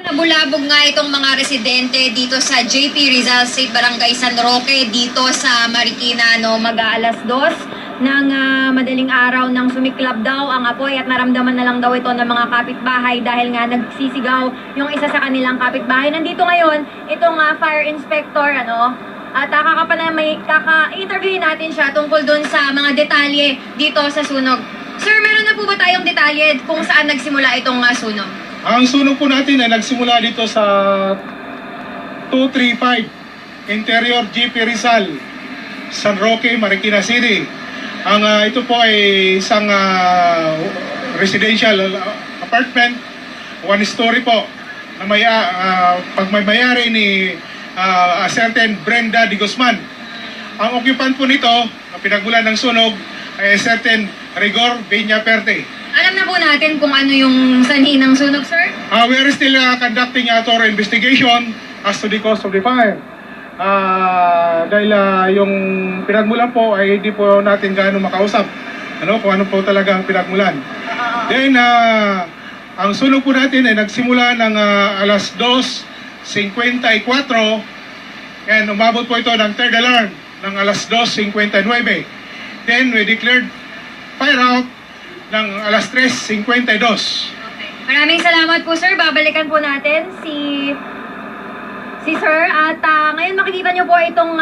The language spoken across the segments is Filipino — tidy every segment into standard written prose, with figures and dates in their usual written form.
Nabulabog nga itong mga residente dito sa JP Rizal State Barangay San Roque dito sa Marikina, no, mag-aalas 2 ng madaling araw nang sumiklab daw ang apoy at naramdaman na lang daw ito ng mga kapitbahay dahil nga nagsisigaw yung isa sa kanilang kapitbahay. Nandito ngayon itong fire inspector, ano, at kaka-interviewin natin siya tungkol dun sa mga detalye dito sa sunog. Sir, meron na po ba tayong detalye kung saan nagsimula itong sunog? Ang sunog po natin ay nagsimula dito sa 235 Interior GP Rizal, San Roque, Marikina City. Ito po ay isang residential apartment, one story po, na pagmayari ni a certain Brenda Di Guzman. Ang occupant po nito, ang pinagmulan ng sunog, ay a certain Rigor Viñaperte. Alam na po natin kung ano yung sanhi ng sunog, sir? We are still conducting a thorough investigation as to the cause of the fire. Dahil yung pinagmulan po ay hindi po natin gaano makausap. Kung ano po talaga ang pinagmulan. Then, ang sunog po natin ay nagsimula ng alas 2:54 and umabot po ito ng third alarm ng alas 2:59. Then, we declared fire out ng alas 3:52. Okay. Maraming salamat po, sir. Babalikan po natin si sir. At ngayon makikita nyo po itong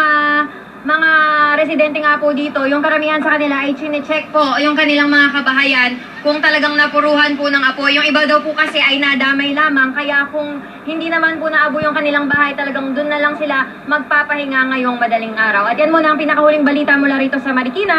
mga residente nga po dito. Yung karamihan sa kanila ay chine-check po yung kanilang mga kabahayan kung talagang napuruhan po ng apoy. Yung iba daw po kasi ay nadamay lamang. Kaya kung hindi naman po naabo yung kanilang bahay, talagang dun na lang sila magpapahinga ngayong madaling araw. At yan muna ang pinakahuling balita mula rito sa Marikina.